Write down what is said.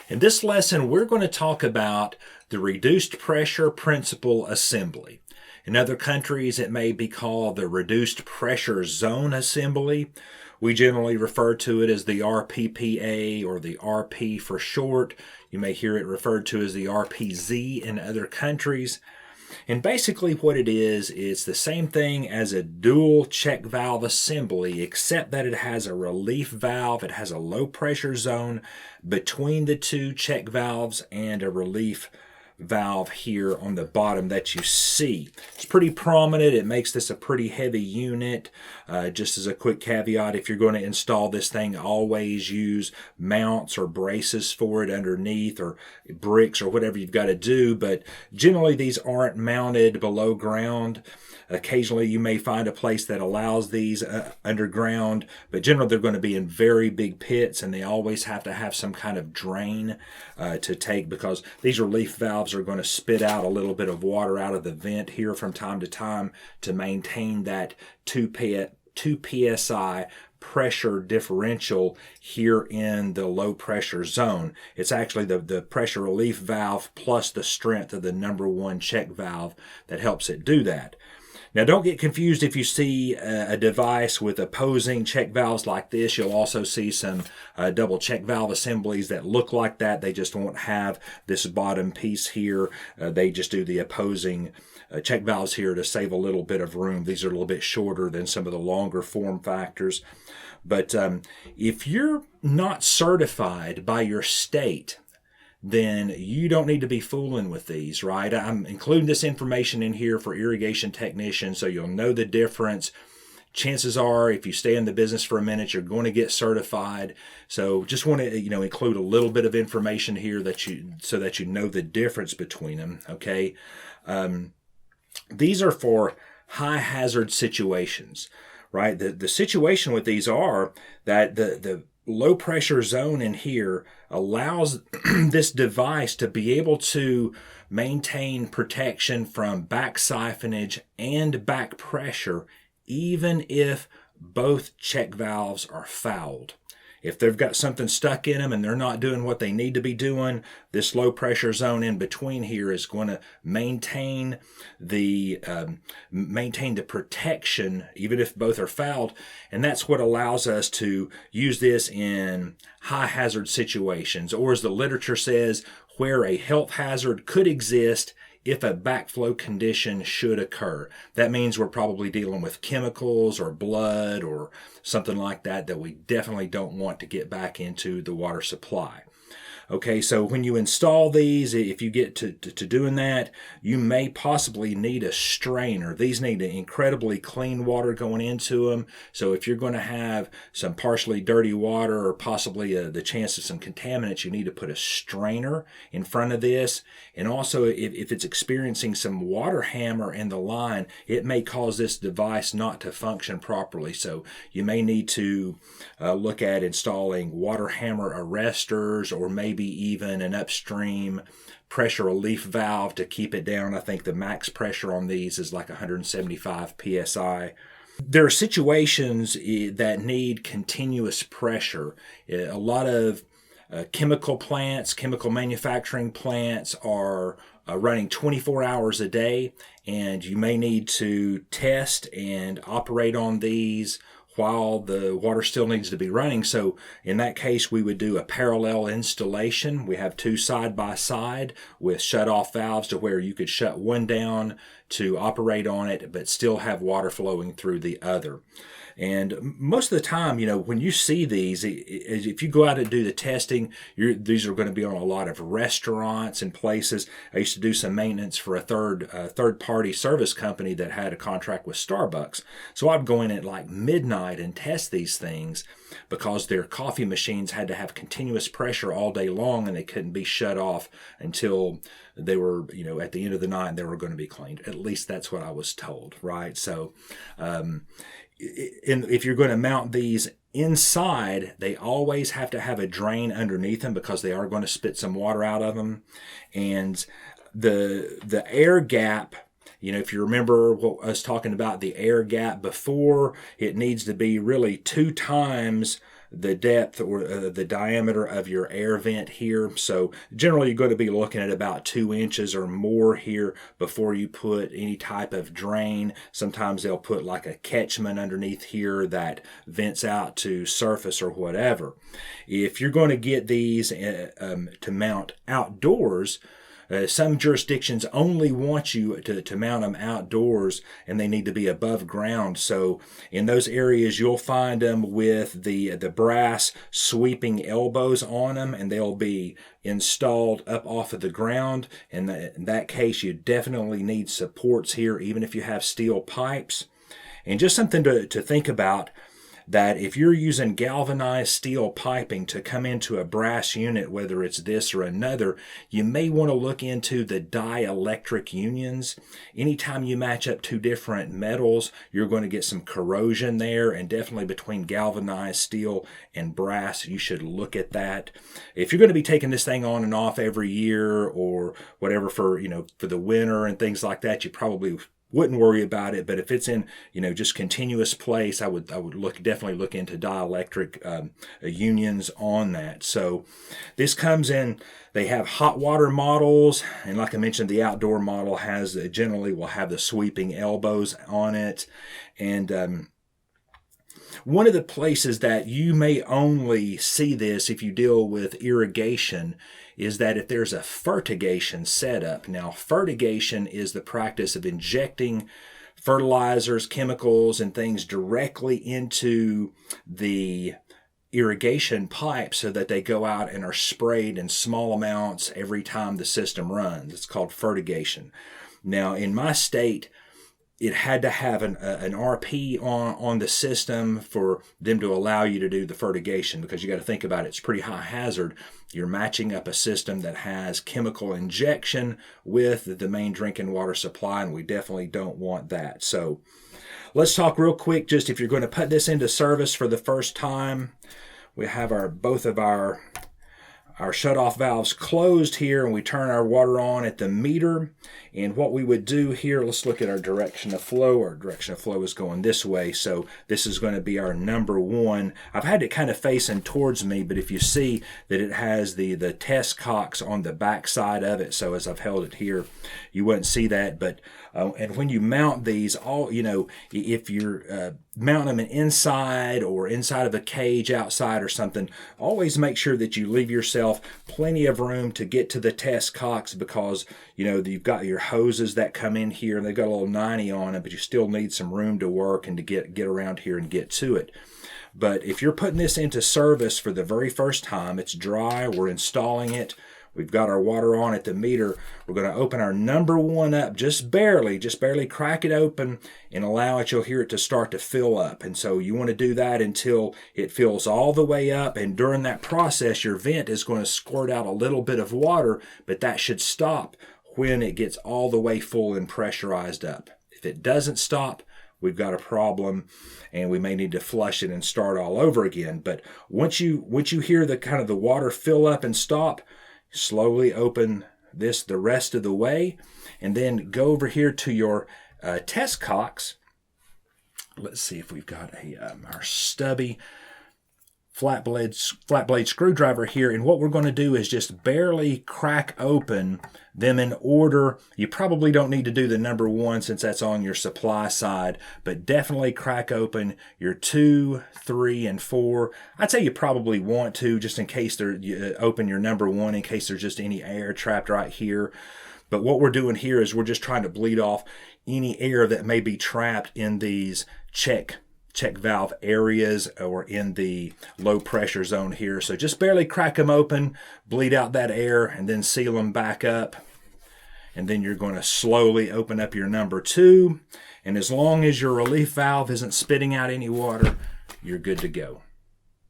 In this lesson, we're going to talk about the reduced pressure principle assembly. In other countries, it may be called the reduced pressure zone assembly. We generally refer to it as the RPPA or the RP for short. You may hear it referred to as the RPZ in other countries. And basically what it is, it's the same thing as a dual check valve assembly, except that it has a relief valve. It has a low pressure zone between the two check valves and a relief valve here on the bottom that you see. It's pretty prominent. It makes this a pretty heavy unit. Just as a quick caveat, if you're going to install this thing, always use mounts or braces for it underneath, or bricks, or whatever you've got to do. But generally these aren't mounted below ground. Occasionally you may find a place that allows these underground, but generally they're going to be in very big pits, and they always have to have some kind of drain to take, because these relief valves are going to spit out a little bit of water out of the vent here from time to time to maintain that 2 psi pressure differential here in the low pressure zone. It's actually the pressure relief valve plus the strength of the number one check valve that helps it do that. Now, don't get confused if you see a device with opposing check valves like this. You'll also see some double check valve assemblies that look like that. They just won't have this bottom piece here. They just do the opposing check valves here to save a little bit of room. These are a little bit shorter than some of the longer form factors. But if you're not certified by your state, then you don't need to be fooling with these, right? I'm including this information in here for irrigation technicians so you'll know the difference. Chances are, if you stay in the business for a minute, you're going to get certified. So just want to, include a little bit of information here so that you know the difference between them, okay? These are for high hazard situations, right? The situation with these are that the low pressure zone in here allows this device to be able to maintain protection from back siphonage and back pressure, even if both check valves are fouled. If they've got something stuck in them and they're not doing what they need to be doing, this low pressure zone in between here is going to maintain the protection even if both are fouled. And that's what allows us to use this in high hazard situations, or as the literature says, where a health hazard could exist if a backflow condition should occur. That means we're probably dealing with chemicals or blood or something like that we definitely don't want to get back into the water supply. Okay, so when you install these, if you get to doing that, you may possibly need a strainer. These need incredibly clean water going into them. So if you're going to have some partially dirty water or possibly the chance of some contaminants, you need to put a strainer in front of this. And also, if it's experiencing some water hammer in the line, it may cause this device not to function properly. So you may need to look at installing water hammer arresters, or maybe even an upstream pressure relief valve to keep it down. I think the max pressure on these is like 175 psi. There are situations that need continuous pressure. A lot of chemical plants, chemical manufacturing plants are running 24 hours a day, and you may need to test and operate on these while the water still needs to be running. So in that case, we would do a parallel installation. We have two side by side with shut-off valves to where you could shut one down to operate on it, but still have water flowing through the other. And most of the time, when you see these, if you go out and do the testing, these are going to be on a lot of restaurants and places. I used to do some maintenance for a third-party service company that had a contract with Starbucks. So I'd go in at like midnight and test these things because their coffee machines had to have continuous pressure all day long, and they couldn't be shut off until they were, at the end of the night, they were going to be cleaned. At least that's what I was told, right? So, if you're going to mount these inside, they always have to have a drain underneath them because they are going to spit some water out of them. And the air gap, if you remember what I was talking about, the air gap before, it needs to be really 2 times the depth or the diameter of your air vent here. So generally you're going to be looking at about 2 inches or more here before you put any type of drain. Sometimes they'll put like a catchment underneath here that vents out to surface or whatever. If you're going to get these to mount outdoors, some jurisdictions only want you to mount them outdoors, and they need to be above ground. So in those areas, you'll find them with the brass sweeping elbows on them, and they'll be installed up off of the ground. In that case, you definitely need supports here, even if you have steel pipes. And just something to think about, that if you're using galvanized steel piping to come into a brass unit, whether it's this or another, you may want to look into the dielectric unions. Anytime you match up 2 different metals, you're going to get some corrosion there, and definitely between galvanized steel and brass, you should look at that. If you're going to be taking this thing on and off every year or whatever for the winter and things like that, you probably wouldn't worry about it. But if it's in just continuous place, I would definitely look into dielectric unions on that. So this comes in, they have hot water models, and like I mentioned, the outdoor model generally will have the sweeping elbows on it. And one of the places that you may only see this if you deal with irrigation is that if there's a fertigation setup. Now, fertigation is the practice of injecting fertilizers, chemicals, and things directly into the irrigation pipe so that they go out and are sprayed in small amounts every time the system runs. It's called fertigation. Now, in my state, it had to have an RP on the system for them to allow you to do the fertigation, because you got to think about it, it's pretty high hazard. You're matching up a system that has chemical injection with the main drinking water supply, and we definitely don't want that. So let's talk real quick, just if you're going to put this into service for the first time, we have both of our shutoff valves closed here, and we turn our water on at the meter. And what we would do here, let's look at our direction of flow. Our direction of flow is going this way, so this is going to be our number 1. I've had it kind of facing towards me, but if you see that it has the test cocks on the back side of it, so as I've held it here, you wouldn't see that. But and when you mount these, if you're mounting them inside or inside of a cage outside or something, always make sure that you leave yourself plenty of room to get to the test cocks, because you've got your hoses that come in here and they've got a little 90 on them, but you still need some room to work and to get around here and get to it. But if you're putting this into service for the very first time, it's dry, we're installing it, we've got our water on at the meter, we're going to open our number 1 up just barely crack it open and allow it, you'll hear it to start to fill up. And so you want to do that until it fills all the way up, and during that process your vent is going to squirt out a little bit of water, but that should stop when it gets all the way full and pressurized up. If it doesn't stop, we've got a problem, and we may need to flush it and start all over again. But once you hear the water fill up and stop, slowly open this the rest of the way, and then go over here to your test cocks. Let's see if we've got our stubby flat blade screwdriver here, and what we're going to do is just barely crack open them in order. You probably don't need to do the number 1 since that's on your supply side, but definitely crack open your 2, 3, and 4. I'd say you probably want to, just in case you open your number 1 in case there's just any air trapped right here. But what we're doing here is we're just trying to bleed off any air that may be trapped in these check valve areas or in the low pressure zone here. So just barely crack them open, bleed out that air, and then seal them back up. And then you're going to slowly open up your number 2. And as long as your relief valve isn't spitting out any water, you're good to go.